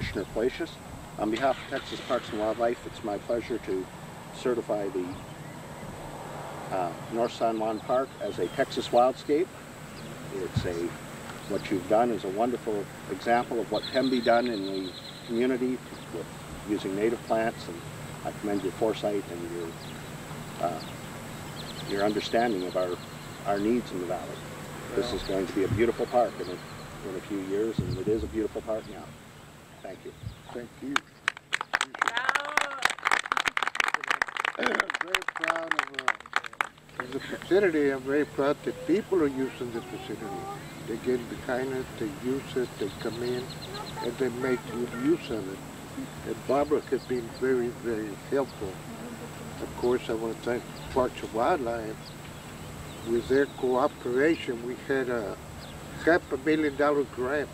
Commissioner Palacios. On behalf of Texas Parks and Wildlife, it's my pleasure to certify the North San Juan Park as a Texas Wildscape. What you've done is a wonderful example of what can be done in the community with using native plants, and I commend your foresight and your understanding of our needs in the valley. This is going to be a beautiful park in a few years, and it is a beautiful park now. Thank you. Thank you. I'm very proud of the facility. I'm very proud that people are using the facility. They get behind it, they use it, they come in, and they make good use of it. And Barbara has been very, very helpful. Of course, I want to thank Parks and Wildlife. With their cooperation, we had a $500,000 grant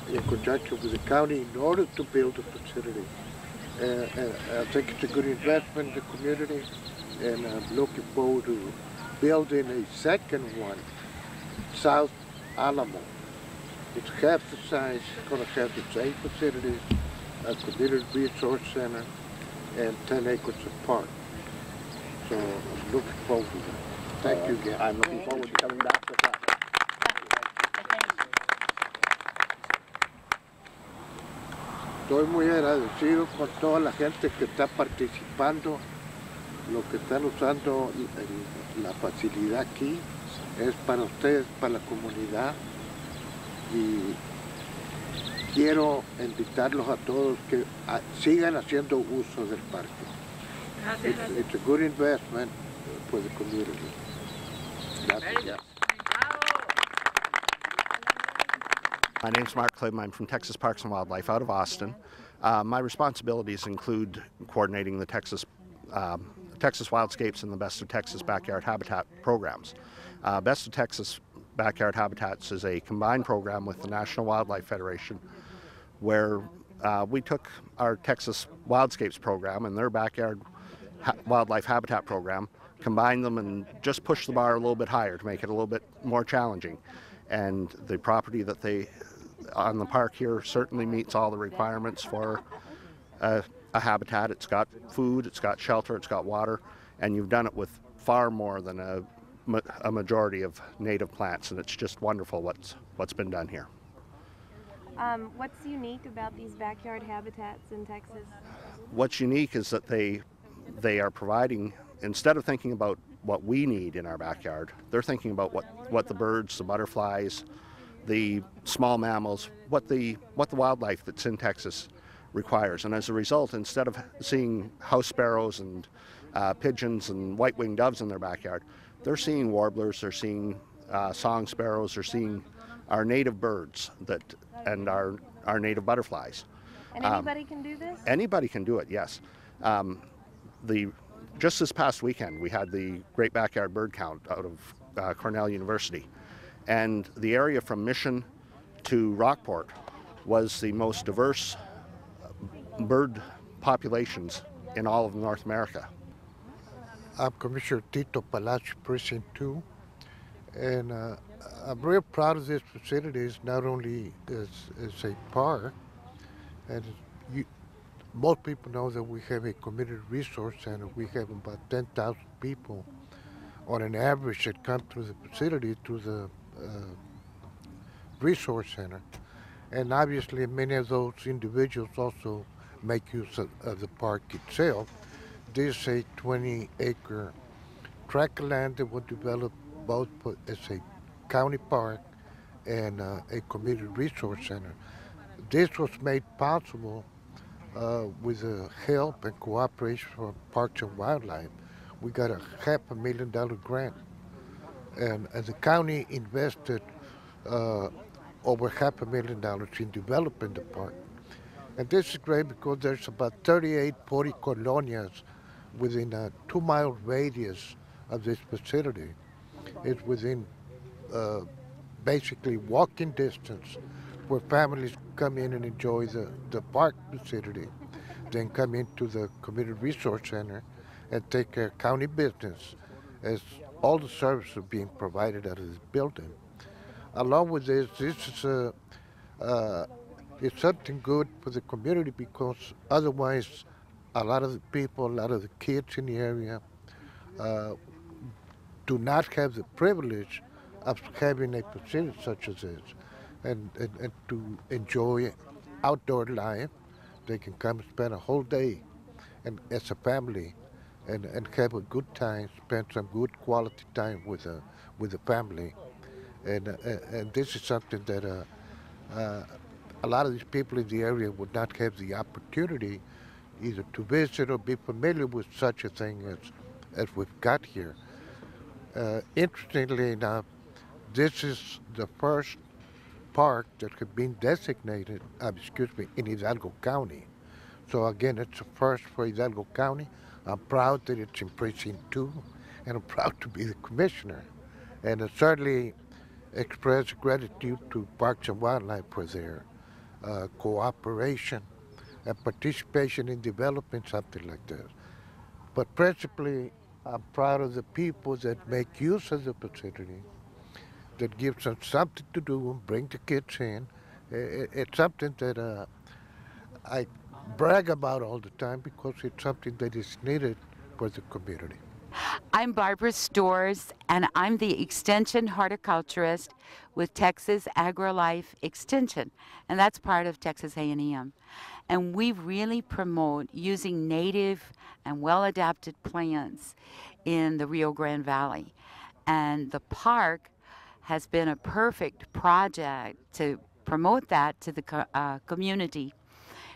in conjunction with the county in order to build the facility. And I think it's a good investment in the community, and I'm looking forward to building a second one, South Alamo. It's half the size, it's going to have the same facilities, a community resource center, and 10 acres of park. So I'm looking forward to that. Thank you again. I'm looking forward to coming back with that. Estoy muy agradecido con toda la gente que está participando, lo que están usando la facilidad aquí es para ustedes, para la comunidad, y quiero invitarlos a todos que sigan haciendo uso del parque. It's a good investment for the community. Gracias. My name's Clym. I'm from Texas Parks and Wildlife out of Austin. My responsibilities include coordinating the Texas Wildscapes and the Best of Texas Backyard Habitat programs. Best of Texas Backyard Habitats is a combined program with the National Wildlife Federation, where we took our Texas Wildscapes program and their Backyard Wildlife Habitat program, combined them and just pushed the bar a little bit higher to make it a little bit more challenging. And the property that on the park here certainly meets all the requirements for a habitat. It's got food, it's got shelter, it's got water, and you've done it with far more than a majority of native plants, and it's just wonderful what's been done here. What's unique about these backyard habitats in Texas? What's unique is that they are providing, instead of thinking about what we need in our backyard, they're thinking about what the birds, the butterflies, the small mammals, what the wildlife that's in Texas requires. And as a result, instead of seeing house sparrows and pigeons and white-winged doves in their backyard, they're seeing warblers, they're seeing song sparrows, they're seeing our native birds and our native butterflies. And anybody can do this? Anybody can do it, yes. Just this past weekend, we had the Great Backyard Bird Count out of Cornell University. And the area from Mission to Rockport was the most diverse bird populations in all of North America. I'm Commissioner Tito Palacio, Precinct 2, and I'm real proud of this facility, not only as a park, and most people know that we have a community resource center. We have about 10,000 people on an average that come through the facility to the resource center. And obviously many of those individuals also make use of the park itself. This is a 20-acre tract of land that was developed both as a county park and a community resource center. This was made possible with the help and cooperation from Parks and Wildlife. We got a $500,000 grant, and the county invested over $500,000 in developing the park. And this is great because there's about 40 colonias within a 2-mile radius of this facility. It's within basically walking distance where families come in and enjoy the park facility, then come into the community resource center and take care of county business as all the services are being provided out of this building. Along with this, this is it's something good for the community because otherwise a lot of the people, a lot of the kids in the area uh, do not have the privilege of having a facility such as this and to enjoy outdoor life. They can come and spend a whole day and as a family and have a good time, spend some good quality time with the family. And this is something that a lot of these people in the area would not have the opportunity either to visit or be familiar with such a thing as we've got here. Interestingly enough, this is the first park that has been designated, in Hidalgo County. So again, it's a first for Hidalgo County. I'm proud that it's in Precinct 2, and I'm proud to be the commissioner. And I certainly express gratitude to Parks and Wildlife for their cooperation and participation in developing something like this. But principally, I'm proud of the people that make use of the facility, that gives them something to do and bring the kids in. It's something that I brag about all the time because it's something that is needed for the community. I'm Barbara Storz, and I'm the Extension Horticulturist with Texas AgriLife Extension, and that's part of Texas A&M. And we really promote using native and well-adapted plants in the Rio Grande Valley. And the park has been a perfect project to promote that to the community,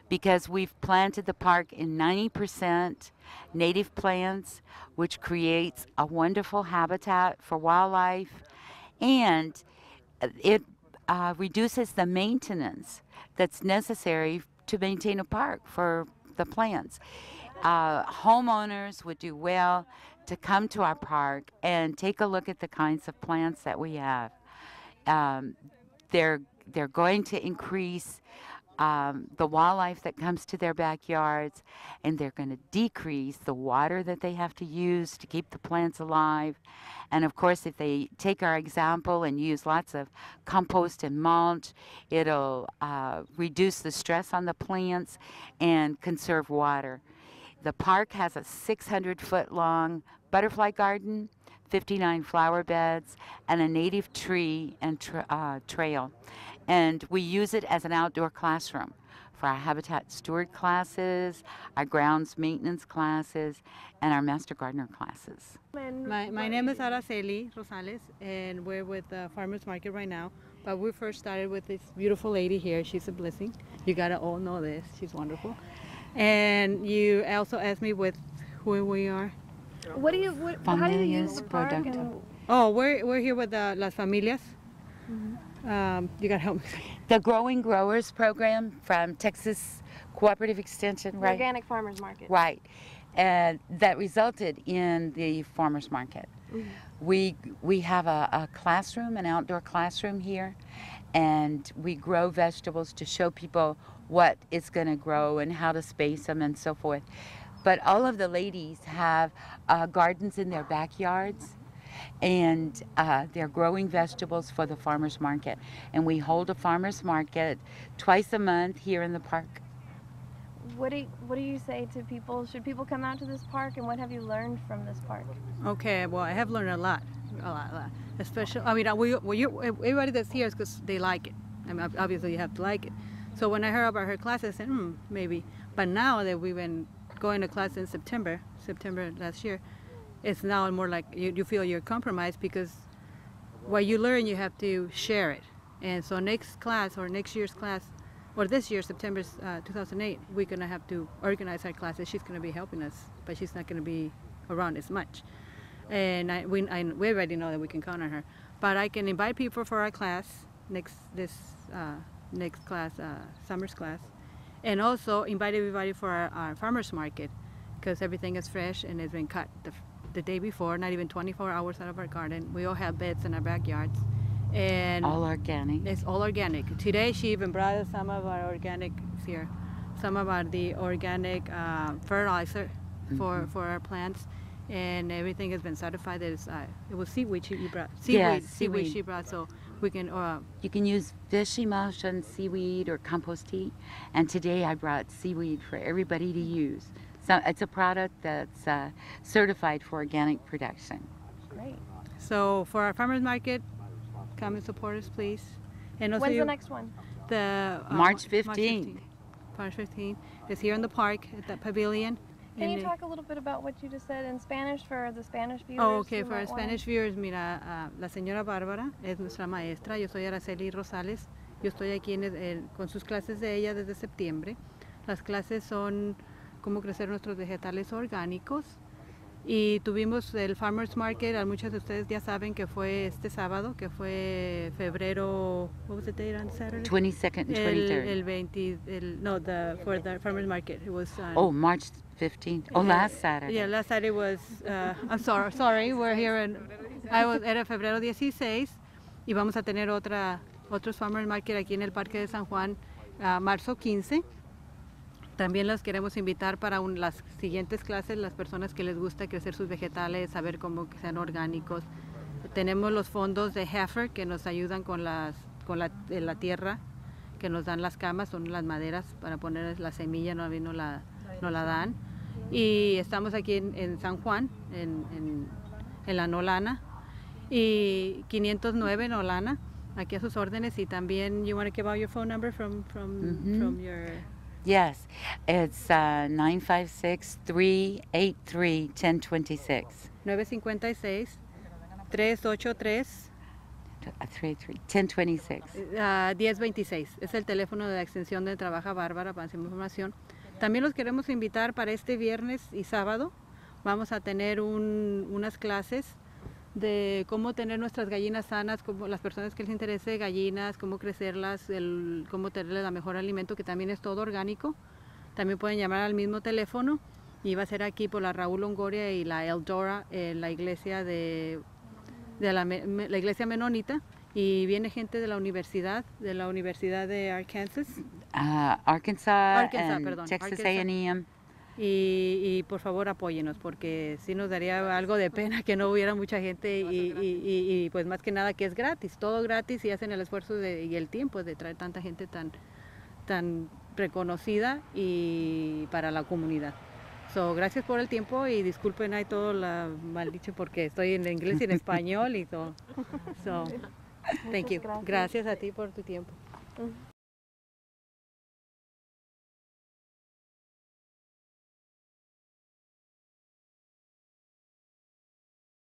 because we've planted the park in 90% native plants, which creates a wonderful habitat for wildlife, and it reduces the maintenance that's necessary to maintain a park for the plants. Homeowners would do well to come to our park and take a look at the kinds of plants that we have. They're going to increase the wildlife that comes to their backyards, and they're going to decrease the water that they have to use to keep the plants alive. And of course, if they take our example and use lots of compost and mulch, it'll reduce the stress on the plants and conserve water. The park has a 600-foot-long butterfly garden, 59 flower beds, and a native tree and trail. And we use it as an outdoor classroom for our habitat steward classes, our grounds maintenance classes, and our master gardener classes. My name is Araceli Rosales, and we're with the farmers market right now. But we first started with this beautiful lady here. She's a blessing. You gotta all know this. She's wonderful. And you also asked me with who we are. How do you use the park? Oh, we're here with Las Familias. You gotta help me. The Growing Growers program from Texas Cooperative Extension, right? Organic farmers market. Right. And that resulted in the farmers market. We have a classroom, an outdoor classroom here, and we grow vegetables to show people what it's going to grow and how to space them and so forth. But all of the ladies have gardens in their backyards, and they're growing vegetables for the farmers market. And we hold a farmers market twice a month here in the park. What do you say to people? Should people come out to this park, and what have you learned from this park? Okay, well, I have learned a lot. Especially, I mean, everybody that's here is because they like it. I mean, obviously you have to like it. So when I heard about her class, I said, maybe. But now that we've been going to class in September last year, it's now more like you feel you're compromised because what you learn, you have to share it. And so next class or next year's class, or this year, September 2008, we're going to have to organize our classes. She's going to be helping us, but she's not going to be around as much. And we already know that we can count on her. But I can invite people for our class, next class, summer's class, and also invite everybody for our farmer's market, because everything is fresh and it's been cut the day before, not even 24 hours out of our garden. We all have beds in our backyards. And all organic. It's all organic. Today she even brought us some of our organic here, some of the organic fertilizer for our plants, and everything has been certified. It was seaweed she brought. Seaweed she brought. So we can. You can use fish emulsion, seaweed, or compost tea. And today I brought seaweed for everybody to use. So it's a product that's certified for organic production. Great. So for our farmers market, come and support us, please. And also When's the next one? The March 15th. March 15th is here in the park at the pavilion. Can you talk a little bit about what you just said in Spanish for the Spanish viewers? Oh, okay, who for our might wanna- Spanish viewers, mira, la señora Bárbara es nuestra maestra, yo soy Araceli Rosales, yo estoy aquí con sus clases de ella desde septiembre. Las clases son cómo crecer nuestros vegetales orgánicos y tuvimos el Farmers Market, muchos de ustedes ya saben que fue este sábado, que fue febrero, what was the date on Saturday? 22nd and 23rd. El 20, for the Farmers Market, it was Oh, March 15th. Oh, last Saturday. Yeah, last Saturday was, I'm sorry, we're here era febrero 16 y vamos a tener otros Farmers Market aquí en el Parque de San Juan, marzo 15. También los queremos invitar para las siguientes clases, las personas que les gusta crecer sus vegetales, saber cómo que sean orgánicos. Tenemos los fondos de Heifer que nos ayudan con la tierra, que nos dan las camas, son las maderas para poner la semilla, no la dan. Y estamos aquí en San Juan, en la Nolana, y 509 Nolana, aquí a sus órdenes. Y también, you want to give out your phone number from your... Yes, it's 956-383-1026. 956-383 1026. 1026. Es el teléfono de la extensión donde trabaja Bárbara para hacer información. También los queremos invitar para este viernes y sábado. Vamos a tener unas clases de cómo tener nuestras gallinas sanas, como las personas que les interese gallinas, cómo crecerlas, cómo tenerles la mejor alimento, que también es todo orgánico. También pueden llamar al mismo teléfono y va a ser aquí por la Raúl Longoria y la Eldora, en la iglesia la iglesia menonita, y viene gente de la universidad de Arkansas. Arkansas and perdón, Texas Arkansas. A&M. Y por favor apóyenos, porque sí nos daría algo de pena que no hubiera mucha gente y pues más que nada que es gratis, todo gratis, y hacen el esfuerzo y el tiempo de traer tanta gente tan reconocida y para la comunidad. Gracias por el tiempo y disculpen ahí todo la mal dicho porque estoy en inglés y en español y todo. Thank you. Gracias. Gracias a ti por tu tiempo.